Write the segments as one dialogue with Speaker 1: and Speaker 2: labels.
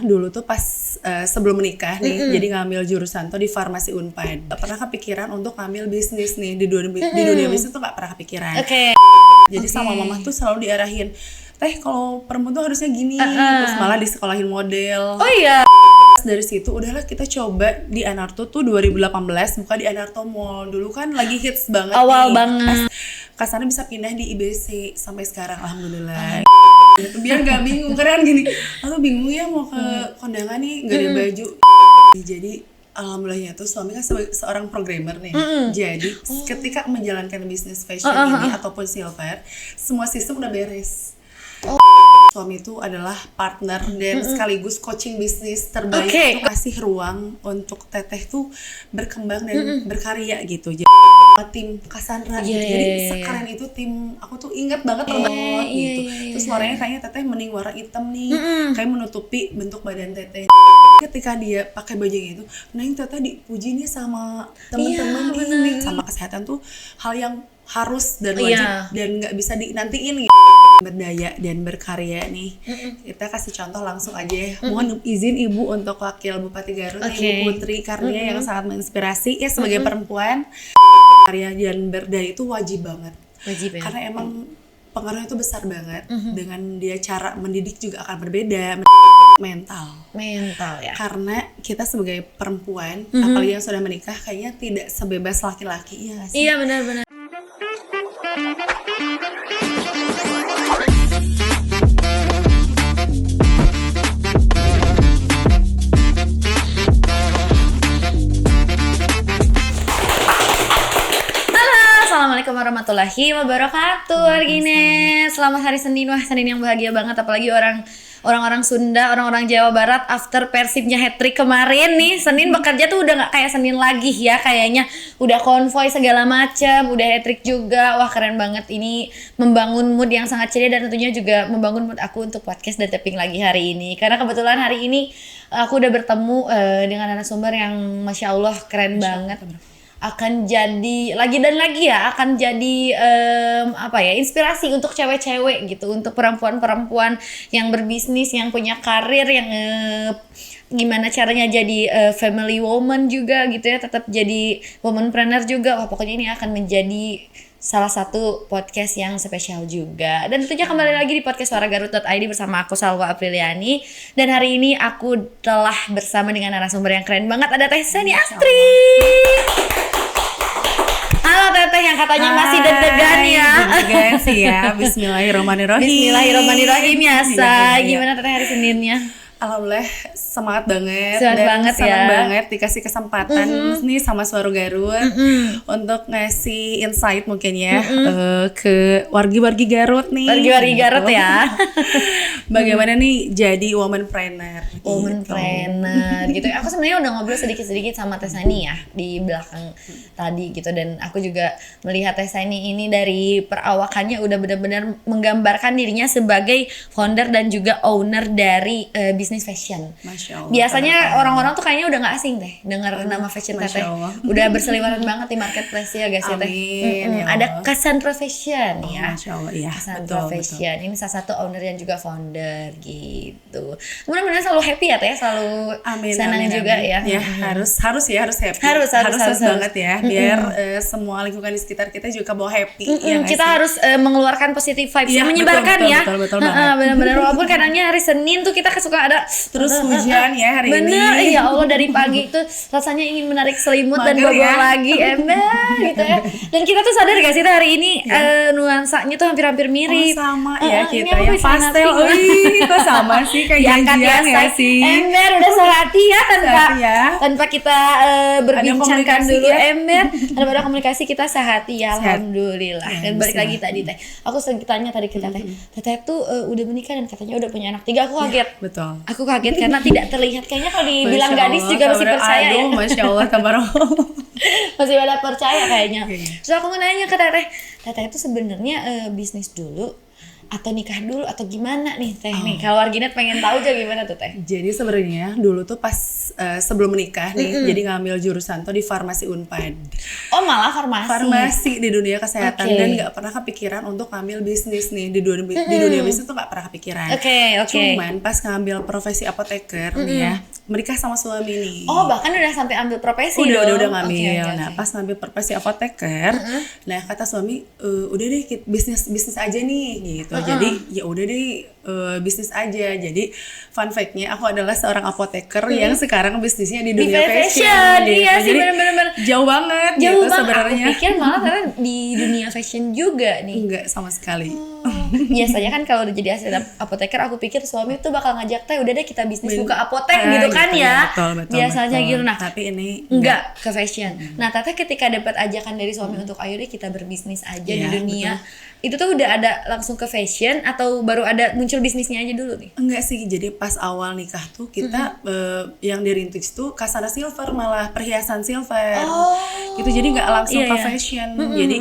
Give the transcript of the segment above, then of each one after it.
Speaker 1: dulu tuh pas sebelum menikah nih, jadi ngambil jurusan tuh di farmasi Unpad. Gak pernah kepikiran untuk ngambil bisnis nih di dunia bisnis tuh gak pernah kepikiran. Jadi sama mama tuh selalu diarahin, teh kalau perempuan tuh harusnya gini, terus malah disekolahin model.
Speaker 2: Oh iya.
Speaker 1: Dari situ udahlah kita coba di Anarto tuh 2018 buka di Anarto Mall. Dulu kan lagi hits banget
Speaker 2: Awal
Speaker 1: nih.
Speaker 2: banget.
Speaker 1: Kasarnya bisa pindah di IBC sampai sekarang alhamdulillah. Biar gak bingung karena kan gini, aku bingung ya mau ke kondangan nih gak ada baju. Jadi alhamdulillahnya tuh suami kan seorang programmer nih. Jadi ketika menjalankan bisnis fashion ini ataupun silver, semua sistem udah beres. Suami itu adalah partner dan sekaligus coaching bisnis terbaik. Itu kasih ruang untuk teteh tuh berkembang dan berkarya gitu. Jadi tim Cassandra gitu. Jadi sekarang itu tim aku tuh ingat banget banget gitu. Terus warnanya kayaknya teteh mending warna hitam nih, kayak menutupi bentuk badan teteh. Ketika dia pakai baju itu, neng teteh dipuji nih sama teman-teman ini. Sama kesehatan tuh hal yang harus dan wajib dan nggak bisa dinantiin gitu. Berdaya dan berkarya nih. Kita kasih contoh langsung aja ya. Mohon izin Ibu untuk Wakil Bupati Garut, Ibu Putri Karnia yang sangat menginspirasi ya sebagai perempuan. Karya dan berdaya itu wajib banget.
Speaker 2: Wajib ya.
Speaker 1: Karena emang pengaruhnya itu besar banget. Dengan dia cara mendidik juga akan berbeda. Mental
Speaker 2: ya.
Speaker 1: Karena kita sebagai perempuan, apalagi yang sudah menikah, kayaknya tidak sebebas laki-laki ya sih?
Speaker 2: Iya benar-benar. Assalamualaikum warahmatullahi wabarakatuh. Argine, selamat hari Senin. Wah, Senin yang bahagia banget, apalagi orang-orang Sunda, orang-orang Jawa Barat after Persibnya hat-trick kemarin nih. Senin bekerja tuh udah nggak kayak Senin lagi ya, kayaknya udah konvoy segala macam, udah hat-trick juga. Wah, keren banget, ini membangun mood yang sangat ceria dan tentunya juga membangun mood aku untuk podcast dan tapping lagi hari ini. Karena kebetulan hari ini aku udah bertemu dengan narasumber yang Masya Allah keren banget. Akan jadi lagi dan lagi ya, akan jadi inspirasi untuk cewek-cewek gitu, untuk perempuan-perempuan yang berbisnis, yang punya karir, yang gimana caranya jadi family woman juga gitu ya, tetap jadi womanpreneur juga. Wah, pokoknya ini akan menjadi salah satu podcast yang spesial juga. Dan tentunya kembali lagi di podcast suaragarut.id bersama aku Salwa Apriliani. Dan hari ini aku telah bersama dengan narasumber yang keren banget, ada Teh Seni Astri. Halo Teteh yang katanya masih deg-degan ya.
Speaker 1: Deg-degan sih ya. Bismillahirrahmanirrahim.
Speaker 2: Bismillahirrahmanirrahim biasa. Gimana Teteh hari Seninnya?
Speaker 1: Alhamdulillah semangat banget.
Speaker 2: Semangat banget ya.
Speaker 1: Senang banget dikasih kesempatan nih sama Suara Garut untuk ngasih insight mungkin ya ke wargi-wargi Garut nih.
Speaker 2: Wargi-wargi Garut ya.
Speaker 1: Bagaimana nih jadi womanpreneur?
Speaker 2: Womanpreneur gitu. Aku sebenarnya udah ngobrol sedikit-sedikit sama Teh Sani ya di belakang tadi gitu, dan aku juga melihat Teh Sani ini dari perawakannya udah benar-benar menggambarkan dirinya sebagai founder dan juga owner dari bisnis fashion.
Speaker 1: Masya Allah.
Speaker 2: Biasanya orang-orang tuh kayaknya udah nggak asing deh dengar nama fashion Teteh. Udah berseliweran banget di marketplace ya guys ya Teh. Ada Cassandra Fashion ya.
Speaker 1: Masya Allah ya.
Speaker 2: Cassandra Fashion. Ini salah satu owner dan juga founder gitu. Mudah-mudahan selalu happy ya Teh, selalu senang juga ya.
Speaker 1: Ya harus happy. Harus banget ya biar semua lingkungan di sekitar kita juga bawa happy. Ya,
Speaker 2: kita harus mengeluarkan positive vibes, menyebarkan ya.
Speaker 1: Betul
Speaker 2: Benar-benar walaupun kadangnya hari Senin tuh kita suka ada
Speaker 1: terus hujan ya hari ini.
Speaker 2: Bener, ya Allah dari pagi itu rasanya ingin menarik selimut dan bobo lagi ember gitu ya. Dan kita tuh sadar gak sih hari ini nuansanya tuh hampir-hampir mirip.
Speaker 1: Sama ya kita yang pastel. Kok sama sih kayak janjian ya sih.
Speaker 2: Ember udah sehati ya tanpa kita berbincangkan dulu ya. Ember. Ada komunikasi kita sehati ya, alhamdulillah. Dan balik lagi tadi Teh. Aku sering tanya tadi ke Teteh. Teteh tuh udah menikah dan katanya udah punya anak 3. Aku kaget.
Speaker 1: Betul.
Speaker 2: Aku kaget karena tidak terlihat, kayaknya kalau dibilang gadis juga masih percaya ya.
Speaker 1: Masya Allah tabarakallah.
Speaker 2: Masih pada percaya kayaknya. Terus aku mau nanya ke Teteh itu sebenarnya bisnis dulu atau nikah dulu atau gimana nih Teh nih? Kalau Warginet pengen tahu aja gimana tuh Teh?
Speaker 1: Jadi sebenarnya dulu tuh pas sebelum menikah nih, jadi ngambil jurusan tuh di farmasi Unpad.
Speaker 2: Oh malah farmasi.
Speaker 1: Farmasi di dunia kesehatan
Speaker 2: Oke.
Speaker 1: dan nggak pernah kepikiran untuk ngambil bisnis nih di dunia bisnis tuh nggak pernah kepikiran.
Speaker 2: Oke.
Speaker 1: Cuman pas ngambil profesi apoteker nih ya, menikah sama suami nih.
Speaker 2: Oh bahkan udah sampai ambil profesi
Speaker 1: udah
Speaker 2: dong.
Speaker 1: ngambil.
Speaker 2: Oke.
Speaker 1: Nah pas ngambil profesi apoteker, nah kata suami udah deh bisnis aja nih gitu. Jadi ya udah deh bisnis aja. Jadi fun fact-nya aku adalah seorang apoteker yang sekarang bisnisnya di dunia fashion. Gitu.
Speaker 2: Iya sih
Speaker 1: Jadi
Speaker 2: bener-bener
Speaker 1: jauh banget
Speaker 2: jauh
Speaker 1: gitu
Speaker 2: banget.
Speaker 1: sebenarnya.
Speaker 2: Aku pikir malah karena di dunia fashion juga nih.
Speaker 1: Enggak sama sekali.
Speaker 2: Biasanya kan kalau udah jadi asisten apoteker aku pikir suami tuh bakal ngajak Teh udah deh kita bisnis buka apotek gitu kan
Speaker 1: gitu,
Speaker 2: ya.
Speaker 1: Betul,
Speaker 2: Biasanya gitu. Nah,
Speaker 1: tapi ini
Speaker 2: enggak ke fashion. Nah, Teteh ketika dapat ajakan dari suami untuk ayo deh kita berbisnis aja di
Speaker 1: Iya,
Speaker 2: dunia. Itu tuh udah ada langsung ke fashion atau baru ada muncul bisnisnya aja dulu nih?
Speaker 1: Enggak sih, jadi pas awal nikah tuh kita yang dirintis tuh Kasana Silver, malah perhiasan silver. Gitu, jadi nggak langsung ke fashion. Jadi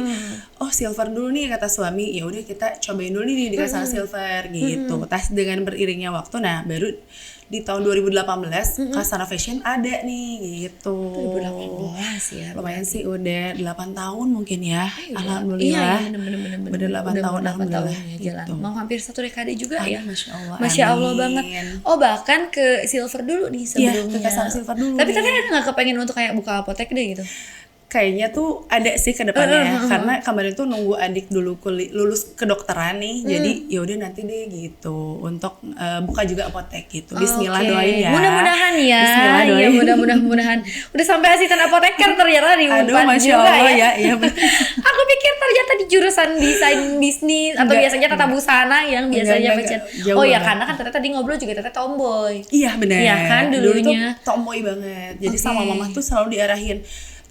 Speaker 1: silver dulu nih kata suami, ya udah kita cobain dulu nih di Kasana Silver gitu. Tas dengan beriringnya waktu, nah baru di tahun 2018 Kasana Fashion ada nih gitu.
Speaker 2: 2018 ya.
Speaker 1: Lumayan sih udah 8 tahun mungkin ya.
Speaker 2: Iya,
Speaker 1: Alhamdulillah.
Speaker 2: bener-bener.
Speaker 1: Bener 8 tahun alhamdulillah.
Speaker 2: Ya, jalan.
Speaker 1: Gitu.
Speaker 2: Mau hampir 1 dekade juga ya.
Speaker 1: Masya Allah.
Speaker 2: Masya Allah
Speaker 1: amin.
Speaker 2: banget. Oh bahkan ke silver dulu nih sebelumnya.
Speaker 1: Iya, ke Kasana Silver dulu.
Speaker 2: Tapi
Speaker 1: nih.
Speaker 2: Teteh ada nggak kepengen untuk kayak buka apotek deh gitu?
Speaker 1: Kayaknya tuh ada sih ke depannya karena kemarin tuh nunggu adik dulu lulus kedokteran nih, jadi ya udah nanti deh gitu untuk buka juga apotek gitu. Bismillah doain ya.
Speaker 2: Mudah-mudahan ya.
Speaker 1: Bismillah doain.
Speaker 2: Iya mudah-mudahan. Udah sampai asisten apoteker ternyata di
Speaker 1: Aduh,
Speaker 2: Unpad
Speaker 1: Masya
Speaker 2: juga
Speaker 1: Allah
Speaker 2: ya.
Speaker 1: ya.
Speaker 2: Aku pikir ternyata di jurusan desain bisnis atau
Speaker 1: Enggak,
Speaker 2: biasanya tata busana yang biasanya
Speaker 1: enggak.
Speaker 2: fashion.
Speaker 1: Jauh
Speaker 2: Oh ya
Speaker 1: banget.
Speaker 2: karena kan ternyata di ngobrol juga ternyata tomboy.
Speaker 1: Iya benar.
Speaker 2: Iya kan
Speaker 1: Dulu tuh
Speaker 2: dulunya.
Speaker 1: tomboy banget. Jadi
Speaker 2: Oke.
Speaker 1: sama mama tuh selalu diarahin,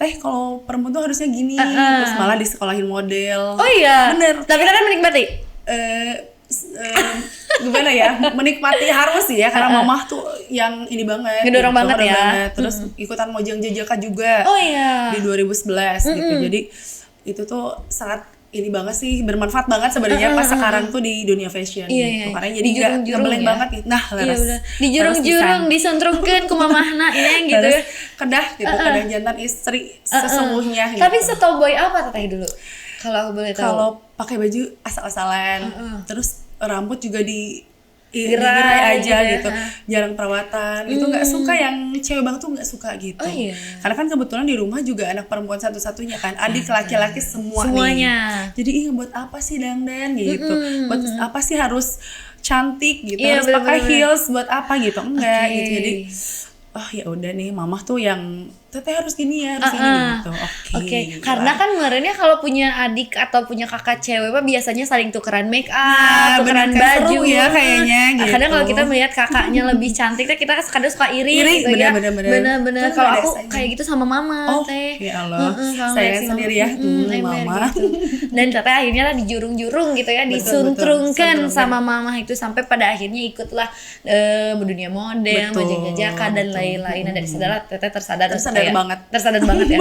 Speaker 1: Teh kalau perempuan tuh harusnya gini, terus malah disekolahin model.
Speaker 2: Oh iya.
Speaker 1: Bener.
Speaker 2: Tapi Teteh menikmati.
Speaker 1: Gimana ya, menikmati harus sih ya karena mamah tuh yang ini banget
Speaker 2: Ngedorong
Speaker 1: gitu,
Speaker 2: banget ya.
Speaker 1: Terus ikutan Mojang Jajaka juga
Speaker 2: Oh iya.
Speaker 1: di 2011 gitu. Jadi itu tuh sangat ini banget sih, bermanfaat banget sebenarnya pas sekarang tuh di dunia fashion
Speaker 2: Iya,
Speaker 1: gitu.
Speaker 2: iya.
Speaker 1: Karena
Speaker 2: Di
Speaker 1: jadi nggak
Speaker 2: jurung-jurung
Speaker 1: ngeblank
Speaker 2: ya.
Speaker 1: banget gitu. Nah,
Speaker 2: Iya
Speaker 1: leres.
Speaker 2: udah. Di jurung-jurung disentrungkeun ku mamahna ini gitu.
Speaker 1: Terus kedah gitu, kedah jantan istri sesungguhnya gitu.
Speaker 2: Tapi setomboy apa Teteh dulu? Kalau aku boleh tahu.
Speaker 1: Kalau pakai baju asal-asalan, terus rambut juga
Speaker 2: Gerai
Speaker 1: digerai aja
Speaker 2: gitu ya.
Speaker 1: gitu, jarang perawatan. Itu nggak suka, yang cewek banget tuh nggak suka gitu.
Speaker 2: Oh, iya.
Speaker 1: Karena kan kebetulan di rumah juga anak perempuan satu-satunya kan, adik laki-laki semua
Speaker 2: Semuanya.
Speaker 1: nih. Jadi buat apa sih dandan gitu? Buat apa sih harus cantik gitu?
Speaker 2: Iya,
Speaker 1: Harus pakai
Speaker 2: bener-bener.
Speaker 1: heels buat apa gitu? Enggak
Speaker 2: Oke.
Speaker 1: gitu. Jadi ya udah nih, mamah tuh yang Teteh harus gini ya, harus gini gitu.
Speaker 2: Oke, karena kan kemarinnya kalau punya adik atau punya kakak cewek mah biasanya saling tukeran make up,
Speaker 1: Nah,
Speaker 2: tukeran
Speaker 1: bener, kayak
Speaker 2: baju
Speaker 1: seru ya kayaknya gitu.
Speaker 2: Kadang kalau kita melihat kakaknya lebih cantik, kita kadang suka iri gitu ya.
Speaker 1: bener-bener.
Speaker 2: Bener-bener.
Speaker 1: Tuh
Speaker 2: Kalau
Speaker 1: ada
Speaker 2: aku
Speaker 1: saingan.
Speaker 2: kayak gitu sama mama,
Speaker 1: Oh,
Speaker 2: Teh.
Speaker 1: ya Allah.
Speaker 2: Kalau
Speaker 1: Saya
Speaker 2: ngeliat si
Speaker 1: sendiri ya,
Speaker 2: ember
Speaker 1: mama.
Speaker 2: gitu. Dan Teteh akhirnya lah dijurung-jurung gitu ya, disuntrungkan
Speaker 1: Betul.
Speaker 2: sama mama itu sampai pada akhirnya ikutlah dunia model,
Speaker 1: Betul,
Speaker 2: Mojang Jajaka dan
Speaker 1: betul.
Speaker 2: lain-lain. Dan dari sadar Teteh tersadar untuk
Speaker 1: Tersadar
Speaker 2: kayak-
Speaker 1: banget.
Speaker 2: tersadar banget ya.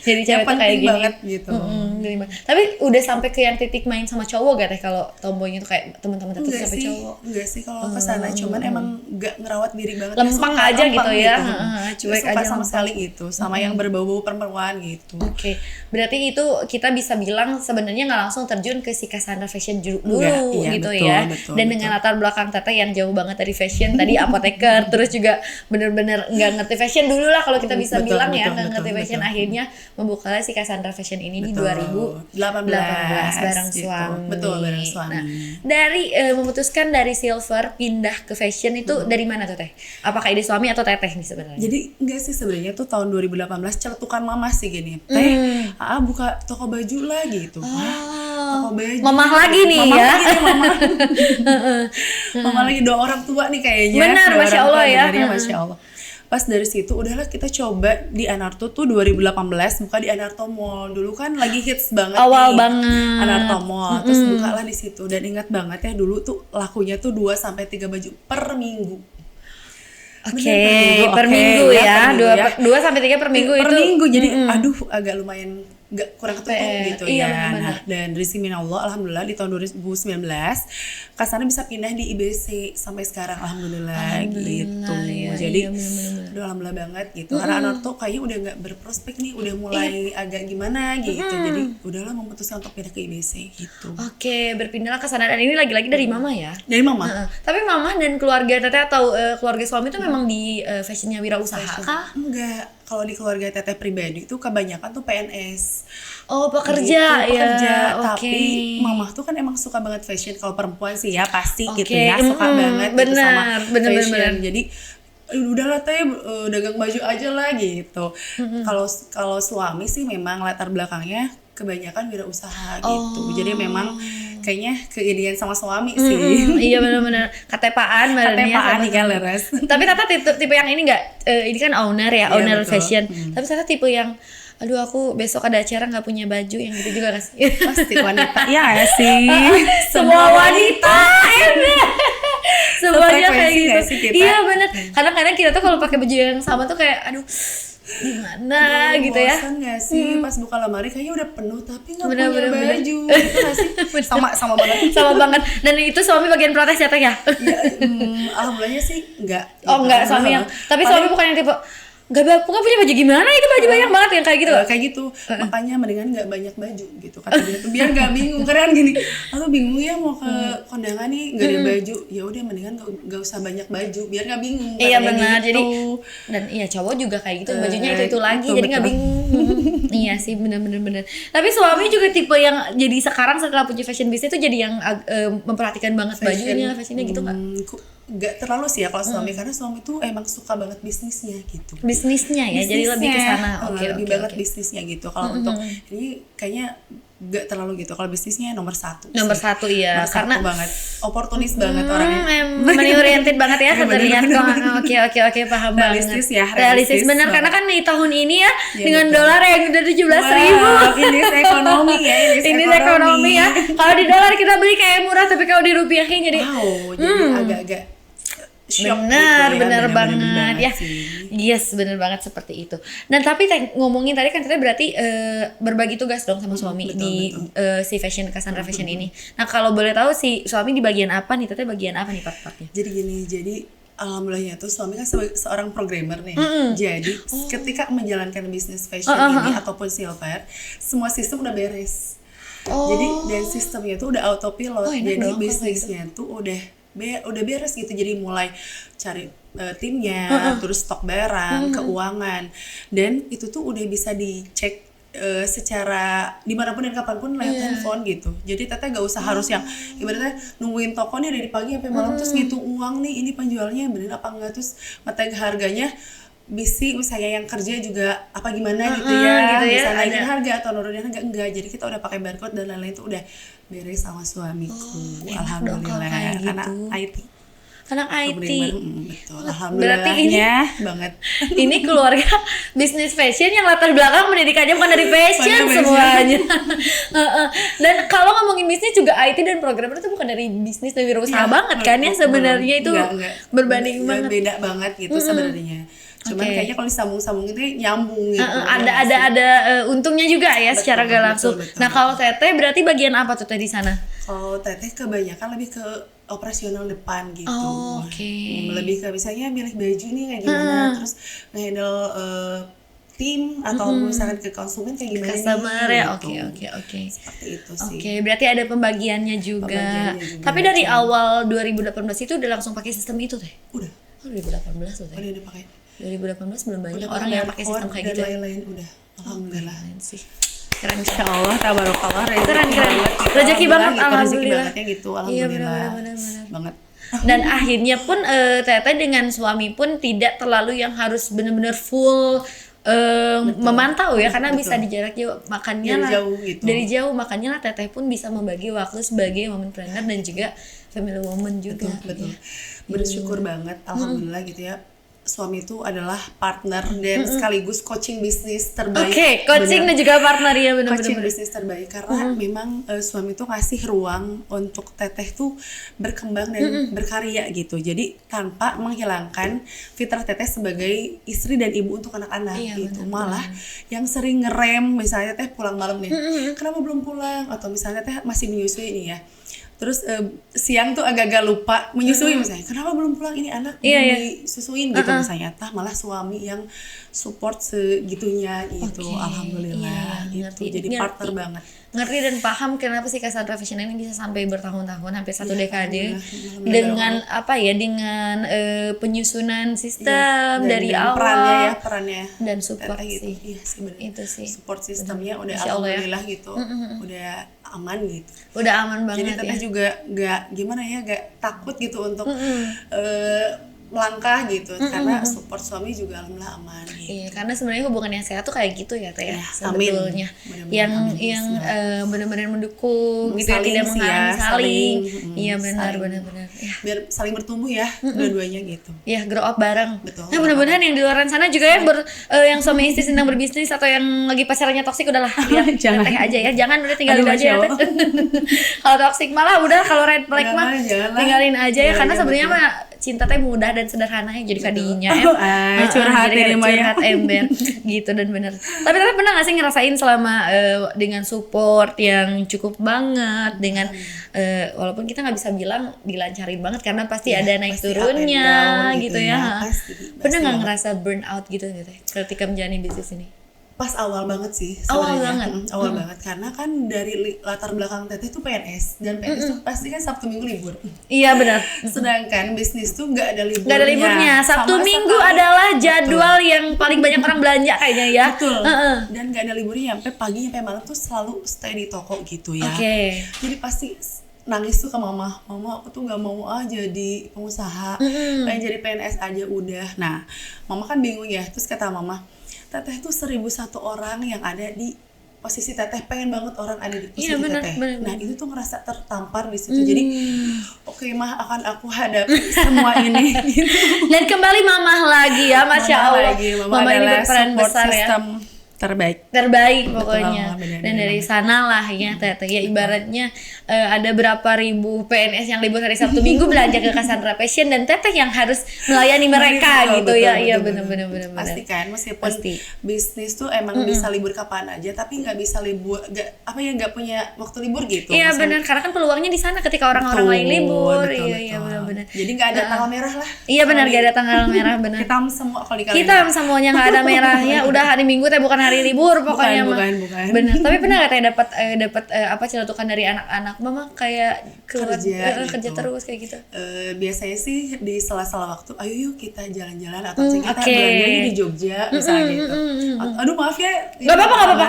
Speaker 2: Jadi cewek tuh kayak
Speaker 1: penting
Speaker 2: gini.
Speaker 1: banget gitu.
Speaker 2: Gini banget. Tapi udah sampai ke yang titik main sama cowok gak Teh kalau tomboynya tuh kayak teman-teman Teteh
Speaker 1: Enggak
Speaker 2: sampai
Speaker 1: sih,
Speaker 2: cowok?
Speaker 1: enggak sih kalau kesana, cuman emang enggak ngerawat diri banget.
Speaker 2: Lempeng
Speaker 1: Suka
Speaker 2: aja gitu ya.
Speaker 1: Nggak
Speaker 2: Cuek
Speaker 1: suka
Speaker 2: aja
Speaker 1: sama
Speaker 2: lempeng.
Speaker 1: sekali gitu, sama yang berbau-bau perempuan gitu.
Speaker 2: Oke, berarti itu kita bisa bilang sebenarnya nggak langsung terjun ke si Cassandra Fashion dulu
Speaker 1: Enggak, iya,
Speaker 2: gitu
Speaker 1: betul,
Speaker 2: ya.
Speaker 1: betul,
Speaker 2: Dan
Speaker 1: betul.
Speaker 2: dengan latar belakang Teteh yang jauh banget dari fashion, tadi apoteker, terus juga bener-bener nggak ngerti fashion dulu lah kalau kita bisa
Speaker 1: Betul,
Speaker 2: bilang ya,
Speaker 1: betul,
Speaker 2: nggak ngerti
Speaker 1: betul,
Speaker 2: fashion.
Speaker 1: betul.
Speaker 2: Akhirnya membuka si Cassandra Fashion ini di
Speaker 1: Betul.
Speaker 2: 2018 bareng
Speaker 1: gitu.
Speaker 2: suami.
Speaker 1: Betul, bareng suami.
Speaker 2: Nah, dari memutuskan dari silver pindah ke fashion itu dari mana tuh Teh? Apakah ide suami atau Teteh nih sebenarnya?
Speaker 1: Jadi enggak sih, sebenarnya tuh tahun 2018 celetukan mama sih gini. Teh, buka toko baju lah gitu. Toko baju.
Speaker 2: Mamah lagi nih
Speaker 1: Mamah
Speaker 2: ya.
Speaker 1: lagi nih, mama. Mama lagi, dua orang tua nih kayaknya.
Speaker 2: Benar,
Speaker 1: Dua
Speaker 2: Masya
Speaker 1: orang tua
Speaker 2: Allah ya.
Speaker 1: benar Masya Allah. Pas dari situ udahlah kita coba di Anarto tuh 2018 buka di Anarto Mall. Dulu kan lagi hits banget
Speaker 2: Awal
Speaker 1: nih.
Speaker 2: banget.
Speaker 1: Anarto Mall. Terus bukalah di situ, dan ingat banget ya dulu tuh lakunya tuh 2 sampai 3 baju per minggu.
Speaker 2: Oke, per
Speaker 1: Oke,
Speaker 2: minggu ya,
Speaker 1: per minggu ya.
Speaker 2: 2 sampai 3 per minggu
Speaker 1: Per
Speaker 2: itu.
Speaker 1: minggu, jadi aduh agak lumayan nggak kurang ketutup gitu
Speaker 2: Iya,
Speaker 1: ya.
Speaker 2: benar-benar.
Speaker 1: Nah, dan rezeki minallah, alhamdulillah di tahun 2019 Kak Sana bisa pindah di IBC sampai sekarang, alhamdulillah gitu.
Speaker 2: Iya,
Speaker 1: Jadi
Speaker 2: iya, benar-benar.
Speaker 1: udah alhamdulillah banget gitu. Karena Anor tuh kayaknya udah nggak berprospek nih, udah mulai agak gimana gitu. Jadi udahlah memutuskan untuk pindah ke IBC gitu.
Speaker 2: Oke, berpindahlah ke sana dan ini lagi-lagi dari mama ya.
Speaker 1: Dari mama.
Speaker 2: Heeh. Tapi mama dan keluarga teteh atau keluarga suami itu memang di fashionnya wirausaha kah?
Speaker 1: Enggak, kalau di keluarga teteh pribadi tuh kebanyakan tuh PNS.
Speaker 2: Oh, pekerja
Speaker 1: Gitu,
Speaker 2: ya.
Speaker 1: pekerja.
Speaker 2: Oke.
Speaker 1: Tapi mamah tuh kan emang suka banget fashion. Kalau perempuan sih ya pasti
Speaker 2: Oke,
Speaker 1: gitu ya, suka banget gitu sama
Speaker 2: bener,
Speaker 1: fashion.
Speaker 2: bener.
Speaker 1: Jadi udahlah teh dagang baju aja lah gitu. Kalau suami sih memang latar belakangnya kebanyakan wirausaha gitu. Jadi memang kayaknya keinian sama suami sih.
Speaker 2: Iya benar-benar KTP-an
Speaker 1: KTP-an nih kan leres.
Speaker 2: Tapi Tata tipe yang ini enggak ini kan owner ya,
Speaker 1: Iya,
Speaker 2: owner
Speaker 1: betul.
Speaker 2: fashion. Tapi Tata tipe yang aduh aku besok ada acara nggak punya baju yang gitu juga gak sih?
Speaker 1: Pasti wanita. Iya nggak sih?
Speaker 2: Semua wanita emang. Semuanya kayak
Speaker 1: Sefrekuensi
Speaker 2: gitu.
Speaker 1: nggak sih kita?
Speaker 2: Iya benar. Karena kadang kita tuh kalau pakai baju yang sama tuh kayak aduh gimana gitu ya.
Speaker 1: Bosan gak sih pas buka lemari kayaknya udah penuh tapi nggak
Speaker 2: Bener,
Speaker 1: punya
Speaker 2: bener, bener.
Speaker 1: baju gitu gak sih? Sama banget.
Speaker 2: Sama banget. Dan itu suami bagian protes ya Teh ya?
Speaker 1: Ya, alhamdulillahnya sih enggak.
Speaker 2: Oh enggak, suami yang tapi suami bukan yang tipe gak punya baju gimana itu baju banyak banget yang kayak gitu.
Speaker 1: Kayak gitu. Makanya mendingan nggak banyak baju gitu kata dia tuh biar nggak bingung. Karena kan gini, aku bingung ya mau ke kondangan nih nggak ada baju. Ya udah mendingan nggak usah banyak baju biar nggak bingung.
Speaker 2: Iya
Speaker 1: katanya
Speaker 2: benar.
Speaker 1: gitu.
Speaker 2: Jadi dan iya cowok juga kayak gitu bajunya itu lagi
Speaker 1: betul,
Speaker 2: jadi nggak
Speaker 1: betul.
Speaker 2: bingung. Iya sih benar. Tapi suami juga tipe yang jadi sekarang setelah punya fashion business itu jadi yang memperhatikan banget fashionnya gitu nggak?
Speaker 1: Nggak terlalu sih ya kalau suami karena suami tuh emang suka banget bisnisnya gitu.
Speaker 2: Bisnisnya ya, jadi lebih ke sana. Oke,
Speaker 1: lebih
Speaker 2: oke,
Speaker 1: banget
Speaker 2: oke.
Speaker 1: bisnisnya gitu. Kalau untuk ini kayaknya nggak terlalu gitu. Kalau bisnisnya nomor satu.
Speaker 2: Nomor
Speaker 1: sih.
Speaker 2: satu iya,
Speaker 1: Nomor
Speaker 2: karena
Speaker 1: satu banget, oportunis banget orangnya.
Speaker 2: money oriented banget ya,
Speaker 1: Iya,
Speaker 2: terlihat
Speaker 1: bener-bener.
Speaker 2: kok. Oke, paham banget.
Speaker 1: Realistis ya,
Speaker 2: Realistis
Speaker 1: realistis
Speaker 2: bener karena
Speaker 1: banget.
Speaker 2: kan di tahun ini ya
Speaker 1: Iya,
Speaker 2: dengan
Speaker 1: betul.
Speaker 2: dolar yang udah 17.000.
Speaker 1: Wow, ini ekonomi ya,
Speaker 2: Ini ekonomi ya. Kalau di dolar kita beli kayak murah, tapi kalau dirupiahin jadi
Speaker 1: Wow, jadi agak-agak shock
Speaker 2: benar,
Speaker 1: gitu ya.
Speaker 2: benar
Speaker 1: Bener-bener
Speaker 2: banget ya.
Speaker 1: sih.
Speaker 2: Yes, benar banget seperti itu. Dan tapi ngomongin tadi kan kita berarti berbagi tugas dong sama suami
Speaker 1: betul,
Speaker 2: di si fashion Cassandra Fashion ini. Nah, kalau boleh tahu si suami di bagian apa nih? Teteh bagian apa nih part-partnya?
Speaker 1: Jadi gini, alhamdulillahnya tuh suami kan seorang programmer nih. Jadi ketika menjalankan bisnis fashion ini ataupun silver, semua sistem udah beres. Jadi dan sistemnya tuh udah autopilot.
Speaker 2: enak
Speaker 1: Jadi
Speaker 2: dong kalau
Speaker 1: bisnisnya tuh udah beres gitu. Jadi mulai cari timnya, terus stok barang, keuangan, dan itu tuh udah bisa dicek secara dimanapun dan kapanpun lewat handphone gitu. Jadi teteh gak usah harus yang ibaratnya nungguin toko nih dari pagi sampai malam terus ngitung uang nih ini penjualnya bener apa enggak terus ngetag harganya misalnya yang kerja juga apa gimana gitu ya,
Speaker 2: gitu ya,
Speaker 1: bisa naikin
Speaker 2: ada.
Speaker 1: harga atau nurunin harga enggak. Jadi kita udah pakai barcode dan lain-lain tuh udah beres sama suamiku.
Speaker 2: enak dong kalau
Speaker 1: Alhamdulillah
Speaker 2: kayak
Speaker 1: karena
Speaker 2: gitu.
Speaker 1: IT.
Speaker 2: Anak IT.
Speaker 1: Betul.
Speaker 2: Berarti ini
Speaker 1: Alhamdulillahnya banget.
Speaker 2: ini keluarga bisnis fashion yang latar belakang pendidikannya bukan dari fashion
Speaker 1: Bener,
Speaker 2: semuanya. Dan kalau ngomongin bisnis juga IT dan programmer itu bukan dari bisnis dan wirausaha banget kan ya sebenarnya itu
Speaker 1: Enggak.
Speaker 2: berbanding
Speaker 1: Enggak,
Speaker 2: banget.
Speaker 1: beda banget gitu sebenarnya. Cuman
Speaker 2: Oke.
Speaker 1: kayaknya kalau disambung-sambung itu nyambung gitu.
Speaker 2: Ada untungnya juga ya secara gak langsung.
Speaker 1: betul.
Speaker 2: Nah kalau teteh berarti bagian apa tuh teh di sana?
Speaker 1: Kalau teteh kebanyakan lebih ke operasional depan gitu.
Speaker 2: Oh, oke.
Speaker 1: Lebih ke misalnya milih baju nih kayak gimana, terus nge-handle tim atau misalkan ke konsumen kayak gimana
Speaker 2: Customer
Speaker 1: nih,
Speaker 2: ya,
Speaker 1: gitu.
Speaker 2: oke.
Speaker 1: Seperti itu sih.
Speaker 2: Oke, berarti ada pembagiannya juga.
Speaker 1: Pembagiannya juga.
Speaker 2: Tapi dari awal 2018 itu udah langsung pakai sistem itu teh.
Speaker 1: Udah,
Speaker 2: Oh 2018 tuh teh.
Speaker 1: udah dipakai.
Speaker 2: 2018 belum banyak
Speaker 1: Udah
Speaker 2: orang yang pakai sistem kayak gitu.
Speaker 1: dan lain-lain udah. Alhamdulillah.
Speaker 2: Keren sih. Keren
Speaker 1: Insya Allah, tabarakallah,
Speaker 2: Keren.
Speaker 1: banget.
Speaker 2: Rezeki banget,
Speaker 1: Gitu, rezeki
Speaker 2: alhamdulillah.
Speaker 1: bangetnya gitu,
Speaker 2: Iya,
Speaker 1: alhamdulillah.
Speaker 2: benar.
Speaker 1: Banget.
Speaker 2: Dan akhirnya pun teteh dengan suami pun tidak terlalu yang harus benar-benar full memantau ya karena
Speaker 1: betul.
Speaker 2: bisa di jarak jauh makanya
Speaker 1: Dari
Speaker 2: lah
Speaker 1: jauh gitu.
Speaker 2: dari jauh makanya lah teteh pun bisa membagi waktu sebagai womanpreneur dan juga family woman juga
Speaker 1: Betul.
Speaker 2: ya.
Speaker 1: Bersyukur banget, alhamdulillah gitu ya. suami itu adalah partner dan sekaligus coaching bisnis terbaik.
Speaker 2: Oke, coaching dan juga partner ya benar-benar.
Speaker 1: Coaching bisnis terbaik karena memang suami tuh kasih ruang untuk teteh tuh berkembang dan berkarya gitu. Jadi tanpa menghilangkan fitrah teteh sebagai istri dan ibu untuk anak-anak gitu. Malah yang sering ngerem misalnya teteh pulang malam nih, kenapa belum pulang? Atau misalnya teteh masih menyusui nih ya. Terus siang tuh agak-agak lupa menyusui misalnya, kenapa belum pulang ini anak belum disusuin gitu misalnya. Malah suami yang support segitunya gitu. Alhamdulillah gitu. Jadi partner banget.
Speaker 2: Ngerti dan paham kenapa sih Cassandra Fashion ini bisa sampai bertahun-tahun, hampir 1 dekade dengan apa ya, dengan penyusunan sistem dari awal
Speaker 1: perannya
Speaker 2: dan support
Speaker 1: gitu.
Speaker 2: sih.
Speaker 1: Iya sih benar.
Speaker 2: Itu sih.
Speaker 1: Support sistemnya udah
Speaker 2: Insya Allah
Speaker 1: alhamdulillah gitu. Udah aman gitu.
Speaker 2: Udah aman banget.
Speaker 1: Jadi teteh juga gak gimana ya, gak takut gitu untuk melangkah gitu karena support suami juga alhamdulillah aman gitu.
Speaker 2: Iya, karena sebenarnya hubungan yang sehat tuh kayak gitu ya Teh ya,
Speaker 1: Amin.
Speaker 2: sebetulnya. Yang benar-benar mendukung gitu ya, tidak menghalangi saling. Iya benar. Ya.
Speaker 1: Biar saling bertumbuh ya dua-duanya gitu.
Speaker 2: Ya, grow up bareng.
Speaker 1: Betul.
Speaker 2: Nah, mudah-mudahan yang di luar sana juga ya yang suami istri sedang berbisnis atau yang lagi pacarannya toksik udahlah lihat Teh aja ya. Jangan udah tinggalin aja ya Teh. Kalau toksik malah udah, kalau red flag mah tinggalin aja ya, karena sebenarnya mah cinta teh mudah dan sederhana ya, jadi kadinya
Speaker 1: curhat ini mah ya,
Speaker 2: ember gitu. Dan bener, tapi pernah gak sih ngerasain selama dengan support yang cukup banget, dengan walaupun kita nggak bisa bilang dilancarin banget karena pasti ada naik
Speaker 1: pasti
Speaker 2: turunnya
Speaker 1: down
Speaker 2: gitu ya, pernah nggak
Speaker 1: banget.
Speaker 2: ngerasa burn out gitu ketika menjalani bisnis ini?
Speaker 1: Pas awal banget sih
Speaker 2: Awal
Speaker 1: sebenarnya.
Speaker 2: banget.
Speaker 1: Awal banget karena kan dari latar belakang teteh tuh PNS dan PNS tuh pasti kan Sabtu Minggu libur.
Speaker 2: Iya benar.
Speaker 1: Sedangkan bisnis tuh nggak ada liburnya.
Speaker 2: Nggak ada liburnya. Sabtu
Speaker 1: Sama
Speaker 2: Minggu
Speaker 1: sekali.
Speaker 2: adalah jadwal yang paling banyak orang belanja kayaknya ya.
Speaker 1: Betul. Dan nggak ada liburnya, sampai pagi sampai malam tuh selalu stay di toko gitu ya.
Speaker 2: Oke.
Speaker 1: Jadi pasti nangis tuh ke mama aku tuh nggak mau jadi pengusaha, pengen jadi PNS aja udah. Nah mama kan bingung ya, terus kata mama, teteh tuh 1001 orang yang ada di posisi teteh, pengen banget orang ada di posisi teteh. Nah itu tuh ngerasa tertampar di situ. Jadi oke, mah akan aku hadapi semua ini gitu.
Speaker 2: Dan kembali mamah lagi ya, masya Allah.
Speaker 1: Mama
Speaker 2: ini
Speaker 1: adalah
Speaker 2: berperan
Speaker 1: support
Speaker 2: besar
Speaker 1: system
Speaker 2: ya,
Speaker 1: terbaik
Speaker 2: pokoknya.
Speaker 1: Betul,
Speaker 2: dan dari sana lah ya teteh ya, ibaratnya ada berapa ribu PNS yang libur hari Sabtu Minggu belanja ke Cassandra Fashion, dan teteh yang harus melayani mereka gitu ya. Iya benar.
Speaker 1: Pasti kan, meskipun bisnis tuh emang bisa libur kapan aja, tapi nggak bisa libur, nggak punya waktu libur gitu.
Speaker 2: Iya benar, karena kan peluangnya di sana ketika orang-orang lain libur. Iya benar.
Speaker 1: Jadi nggak ada tanggal merah lah.
Speaker 2: Iya benar, nggak ada tanggal merah, benar.
Speaker 1: Hitam semua kalau di kalender.
Speaker 2: Hitam semuanya, nggak ada merahnya. Udah hari Minggu teh bukan hari libur pokoknya.
Speaker 1: Bukan.
Speaker 2: Benar. Tapi pernah nggak teh dapat apa celatukan dari anak-anak mama kayak keluar kerja terus kayak gitu?
Speaker 1: Biasanya sih di sela-sela waktu, ayo yuk kita jalan-jalan atau kita belanjanya di Jogja misalnya gitu. Aduh maaf ya.
Speaker 2: Nggak apa-apa.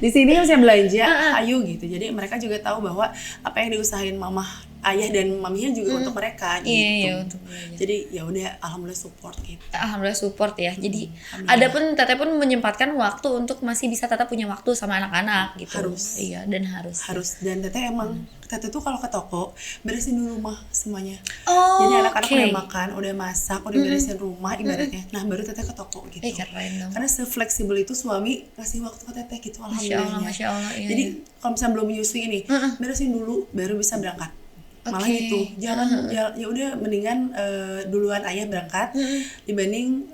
Speaker 1: Di sini saya belanja, ayo gitu. Jadi mereka juga tahu bahwa apa yang diusahain mama, ayah dan maminya juga untuk mereka gitu.
Speaker 2: Iya, untuk mereka.
Speaker 1: Jadi ya udah alhamdulillah support gitu.
Speaker 2: Alhamdulillah support ya. Jadi adapun teteh pun menyempatkan waktu untuk masih bisa tetap punya waktu sama anak-anak gitu.
Speaker 1: Harus.
Speaker 2: Iya, dan harus.
Speaker 1: Dan teteh emang teteh tuh kalau ke toko beresin dulu rumah semuanya.
Speaker 2: Oh,
Speaker 1: jadi anak-anak udah makan, udah masak, udah beresin rumah ibaratnya. Nah, baru teteh ke toko gitu.
Speaker 2: Keren dong.
Speaker 1: Karena se-fleksibel itu suami kasih waktu ke teteh gitu, alhamdulillah.
Speaker 2: Masya Allah. Iya,
Speaker 1: jadi kalau misalnya belum menyusui ini, beresin dulu baru bisa berangkat. Malah gitu. Jangan ya udah mendingan duluan ayah berangkat dibanding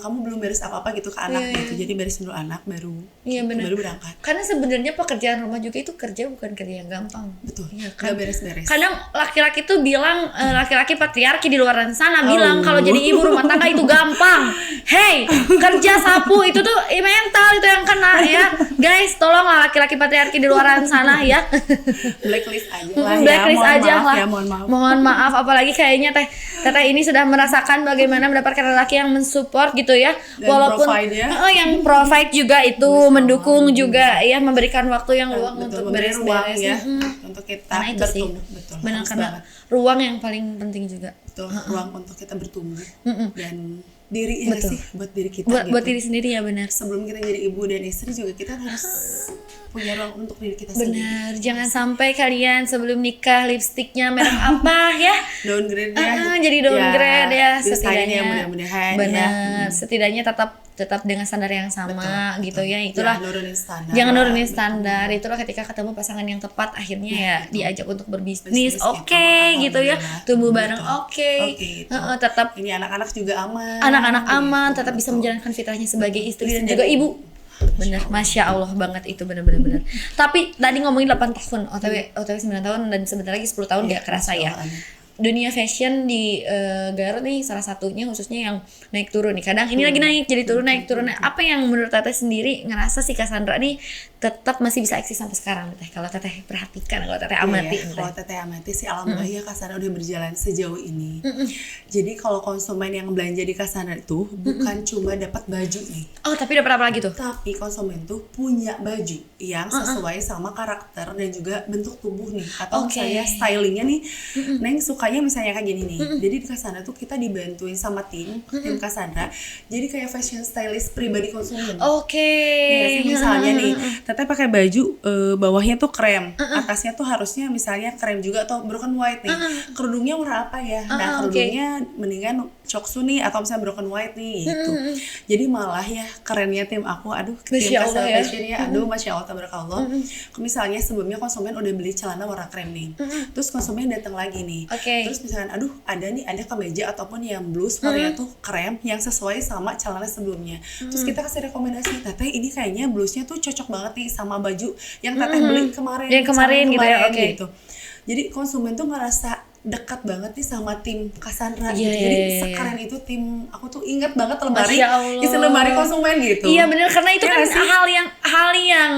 Speaker 1: kamu belum beres apa-apa gitu ke anak gitu. Jadi beresin dulu anak baru baru berangkat.
Speaker 2: Karena sebenarnya pekerjaan rumah juga itu kerja bukan kerja yang gampang.
Speaker 1: Betul.
Speaker 2: Ya, kan?
Speaker 1: Gak beres-beres.
Speaker 2: Kadang laki-laki tuh bilang laki-laki patriarki di luar sana bilang kalau jadi ibu rumah tangga itu gampang. Hey, kerja sapu itu tuh mental itu yang kena ya. Guys, tolonglah laki-laki patriarki di luar sana ya.
Speaker 1: Blacklist aja lah.
Speaker 2: Blacklist aja lah.
Speaker 1: Ya, mohon maaf.
Speaker 2: Mohon maaf, apalagi kayaknya teteh ini sudah merasakan bagaimana mendapatkan lelaki yang mensupport gitu ya.
Speaker 1: Dan
Speaker 2: walaupun yang provide juga itu mendukung juga ya, memberikan waktu yang luang untuk beres-beres
Speaker 1: ya, untuk kita bertumbuh. Betul.
Speaker 2: Benar, karena ruang yang paling penting juga.
Speaker 1: Betul, ruang untuk kita bertumbuh dan diri ya
Speaker 2: Betul.
Speaker 1: sih, buat diri kita
Speaker 2: Buat
Speaker 1: gitu.
Speaker 2: diri sendiri ya, benar.
Speaker 1: Sebelum kita jadi ibu dan istri juga kita harus punya ruang untuk diri kita sendiri.
Speaker 2: Benar, jangan sampai kalian sebelum nikah lipstiknya merek apa ya?
Speaker 1: Downgrade ya.
Speaker 2: Jadi downgrade ya,
Speaker 1: diusahain ya
Speaker 2: setidaknya.
Speaker 1: mudah-mudahan
Speaker 2: Benar,
Speaker 1: ya.
Speaker 2: setidaknya tetap dengan standar yang sama gitu ya. Itulah.
Speaker 1: Jangan nurunin standar.
Speaker 2: Jangan nurunin standar. Itulah ketika ketemu pasangan yang tepat akhirnya ya diajak untuk berbisnis.
Speaker 1: Bisnis
Speaker 2: Oke,
Speaker 1: gitu,
Speaker 2: gitu ya.
Speaker 1: alhamdulillah.
Speaker 2: Tumbuh bareng
Speaker 1: Gitu.
Speaker 2: oke.
Speaker 1: Gitu.
Speaker 2: Tetap
Speaker 1: Ini anak-anak juga aman.
Speaker 2: anak-anak aman,
Speaker 1: Gitu,
Speaker 2: tetap bisa
Speaker 1: betul.
Speaker 2: menjalankan fitrahnya sebagai istri dan
Speaker 1: Istri
Speaker 2: juga
Speaker 1: dan
Speaker 2: ibu. Bener, Masya Allah banget itu bener-bener. Tapi tadi ngomongin 8 tahun, OTW 9 tahun dan sebentar lagi 10 tahun gak kerasa ya. Dunia fashion di Garut nih salah satunya khususnya yang naik turun nih. Kadang ini lagi naik jadi turun naik turun. Apa yang menurut Teteh sendiri ngerasa si Cassandra nih tetap masih bisa eksis sampai sekarang Teteh? Kalau Teteh perhatikan, kalau Teteh amati.
Speaker 1: Iya, kalau Teteh amati sih alhamdulillah ya Cassandra udah berjalan sejauh ini. Jadi kalau konsumen yang belanja di Cassandra itu bukan cuma dapat baju nih.
Speaker 2: Oh, tapi dapat apa lagi tuh?
Speaker 1: Tapi konsumen tuh punya baju yang sesuai sama karakter dan juga bentuk tubuh nih. Atau
Speaker 2: Oke.
Speaker 1: misalnya stylingnya nih, Neng sukanya misalnya kayak gini nih. Jadi di Cassandra tuh kita dibantuin sama tim Cassandra. Jadi kayak fashion stylist pribadi konsumen.
Speaker 2: Oke.
Speaker 1: Ya sih, misalnya nih, Teteh pakai baju bawahnya tuh krem, atasnya tuh harusnya misalnya krem juga atau broken white nih. Kerudungnya warna apa ya? Nah,
Speaker 2: oke.
Speaker 1: kerudungnya mendingan coksu nih atau misalnya broken white nih gitu. Jadi malah ya kerennya tim aku, aduh tim
Speaker 2: Masya Allah
Speaker 1: Cassandra
Speaker 2: ya.
Speaker 1: Fashion ya, aduh masya Allah tabarakallah. Misalnya sebelumnya konsumen udah beli celana warna krem nih, terus konsumen datang lagi nih,
Speaker 2: Oke.
Speaker 1: terus misalkan aduh ada kemeja ataupun yang blus warnanya tuh krem yang sesuai sama celana sebelumnya. Terus kita kasih rekomendasi, Teteh ini kayaknya blusnya tuh cocok banget nih sama baju yang Teteh beli kemarin.
Speaker 2: Yang kemarin
Speaker 1: celana
Speaker 2: gitu ya,
Speaker 1: kemarin
Speaker 2: oke.
Speaker 1: gitu. Jadi konsumen tuh ngerasa dekat banget nih sama tim Cassandra
Speaker 2: Iya,
Speaker 1: gitu. Jadi
Speaker 2: iya, iya.
Speaker 1: sekeren itu tim aku tuh ingat banget lemari
Speaker 2: Masya Allah.
Speaker 1: isi lemari konsumen gitu.
Speaker 2: Iya bener, karena itu
Speaker 1: Iya
Speaker 2: kan
Speaker 1: nggak sih?
Speaker 2: hal yang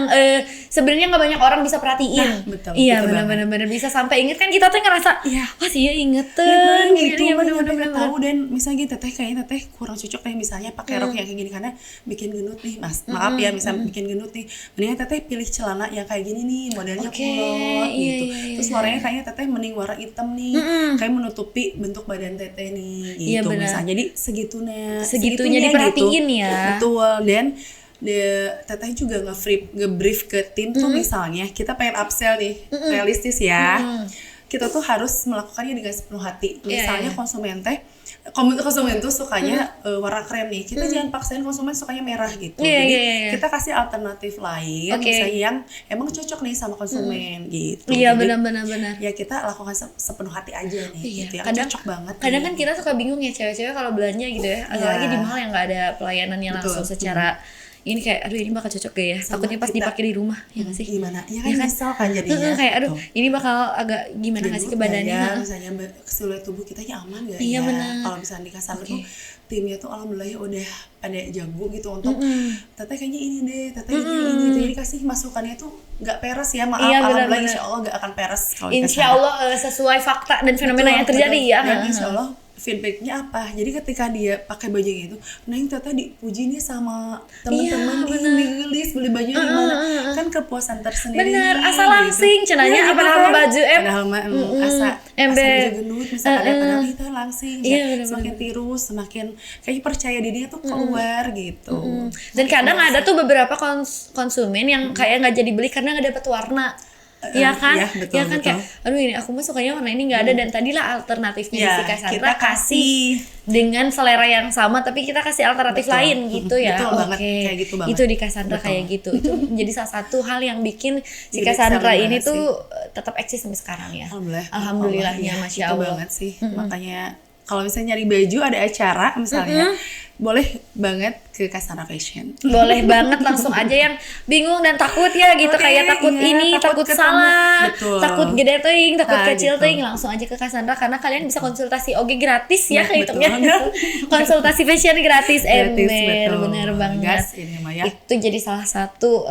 Speaker 2: sebenarnya nggak banyak orang bisa perhatiin.
Speaker 1: Nah, betul,
Speaker 2: Iya
Speaker 1: betul
Speaker 2: bener-bener bisa sampai inget kan, kita tuh ngerasa
Speaker 1: Iya.
Speaker 2: wah sih ya ingetin
Speaker 1: gitu,
Speaker 2: iya
Speaker 1: bener-bener tahu. Dan misalnya gitu, Teteh kayaknya Teteh kurang cocok nih misalnya pakai rok yang kayak gini karena bikin gendut nih mas, maaf ya misalnya bikin gendut nih, mendingan Teteh pilih celana yang kayak gini nih modelnya
Speaker 2: Oke,
Speaker 1: kulot
Speaker 2: iya,
Speaker 1: gitu.
Speaker 2: iya,
Speaker 1: Terus
Speaker 2: iya.
Speaker 1: warnanya kayaknya Teteh mending warna hitam nih, kayak menutupi bentuk badan Teteh nih
Speaker 2: Iya,
Speaker 1: gitu
Speaker 2: benar.
Speaker 1: misalnya. Jadi segitunya
Speaker 2: Diperhatiin ya.
Speaker 1: betul. Dan Teteh juga nge-brief ke tim tuh misalnya kita pengen upsell nih, realistis ya. Kita tuh harus melakukannya dengan sepenuh hati.
Speaker 2: Iya,
Speaker 1: Misalnya
Speaker 2: iya.
Speaker 1: konsumen tuh sukanya warna krem nih. Kita jangan paksain konsumen sukanya merah gitu.
Speaker 2: Iya,
Speaker 1: Jadi
Speaker 2: iya, iya.
Speaker 1: kita kasih alternatif lain
Speaker 2: Oke.
Speaker 1: misalnya yang emang cocok nih sama konsumen gitu.
Speaker 2: Iya
Speaker 1: Jadi,
Speaker 2: benar-benar.
Speaker 1: ya kita lakukan sepenuh hati aja nih
Speaker 2: Iya,
Speaker 1: gitu. Yang
Speaker 2: kadang
Speaker 1: cocok banget.
Speaker 2: kadang
Speaker 1: nih.
Speaker 2: kan kita suka bingung ya cewek-cewek kalau belanja gitu ya, apalagi di mall yang nggak ada pelayanannya
Speaker 1: Betul.
Speaker 2: langsung secara ini kayak aduh ini bakal cocok gak ya,
Speaker 1: Sama
Speaker 2: takutnya pas
Speaker 1: kita-
Speaker 2: dipakai di rumah ya nggak sih.
Speaker 1: Gimana? Ya kan
Speaker 2: Iya kan?
Speaker 1: nyesel kan jadinya.
Speaker 2: Kayak aduh
Speaker 1: Tuh.
Speaker 2: ini bakal agak gimana nggak sih ke badannya.
Speaker 1: ya,
Speaker 2: Heeh.
Speaker 1: misalnya siluet tubuh kita aman gak
Speaker 2: Iya,
Speaker 1: ya?
Speaker 2: benar.
Speaker 1: Kalau misalnya di Cassandra
Speaker 2: Oke.
Speaker 1: tuh timnya tuh alhamdulillah ya udah pada jago gitu untuk Teteh kayaknya ini deh, Teteh ini gitu. Jadi kasih masukannya tuh nggak peres ya, maaf.
Speaker 2: Iya,
Speaker 1: Alhamdulillah
Speaker 2: benar-benar.
Speaker 1: insya Allah nggak akan peres kalau di
Speaker 2: Insya
Speaker 1: Cassandra.
Speaker 2: Allah sesuai fakta dan fenomena
Speaker 1: Betul,
Speaker 2: yang terjadi
Speaker 1: betul.
Speaker 2: ya.
Speaker 1: Dan insya Allah feedbacknya apa? Jadi ketika dia pakai baju gitu, Neng Teteh dipuji nih sama teman-teman,
Speaker 2: Iya,
Speaker 1: ih gelis beli bajunya di mana? Kan kepuasan tersendiri.
Speaker 2: Bener,
Speaker 1: nih,
Speaker 2: asal langsing cenanya,
Speaker 1: Iya,
Speaker 2: padahal
Speaker 1: kan?
Speaker 2: mah baju
Speaker 1: Padahal mah asa
Speaker 2: ember.
Speaker 1: juga gendut misalnya padahal kita langsing.
Speaker 2: Iya,
Speaker 1: Ya,
Speaker 2: bener,
Speaker 1: semakin tirus, semakin kayaknya percaya dirinya tuh keluar gitu.
Speaker 2: Dan kadang ada tuh beberapa konsumen yang kayak nggak jadi beli karena nggak dapet warna. Iya kan?
Speaker 1: iya, betul,
Speaker 2: Ya kan
Speaker 1: betul.
Speaker 2: kayak aduh ini aku mah sukanya warna ini nggak ada, dan tadilah alternatifnya
Speaker 1: Ya,
Speaker 2: si Cassandra
Speaker 1: kita
Speaker 2: kasih dengan selera yang sama tapi kita kasih alternatif
Speaker 1: Betul.
Speaker 2: lain gitu ya.
Speaker 1: Betul banget,
Speaker 2: Oke.
Speaker 1: kayak gitu banget.
Speaker 2: Itu di Cassandra
Speaker 1: Betul.
Speaker 2: kayak gitu. Itu menjadi salah satu hal yang bikin si
Speaker 1: Jadi
Speaker 2: Cassandra
Speaker 1: selling
Speaker 2: ini
Speaker 1: banget
Speaker 2: tuh tetap eksis sampai sekarang ya.
Speaker 1: Alhamdulillah.
Speaker 2: Alhamdulillahnya,
Speaker 1: Iya,
Speaker 2: Masya
Speaker 1: itu
Speaker 2: Allah.
Speaker 1: banget sih. Makanya kalau misalnya nyari baju ada acara misalnya, boleh banget ke Cassandra Fashion.
Speaker 2: Boleh banget, langsung aja yang bingung dan takut ya gitu,
Speaker 1: Oke,
Speaker 2: kayak takut
Speaker 1: iya,
Speaker 2: ini, takut
Speaker 1: ketemu.
Speaker 2: salah,
Speaker 1: Betul.
Speaker 2: takut gede teuing, takut
Speaker 1: Nah,
Speaker 2: kecil
Speaker 1: gitu.
Speaker 2: teuing, langsung aja ke Cassandra karena kalian bisa konsultasi oke gratis ya
Speaker 1: Nah,
Speaker 2: kayak
Speaker 1: betul
Speaker 2: hitungnya.
Speaker 1: banget.
Speaker 2: Konsultasi fashion gratis,
Speaker 1: Gratis,
Speaker 2: ember,
Speaker 1: betul.
Speaker 2: bener banget.
Speaker 1: Gas ini mah ya.
Speaker 2: Itu jadi salah satu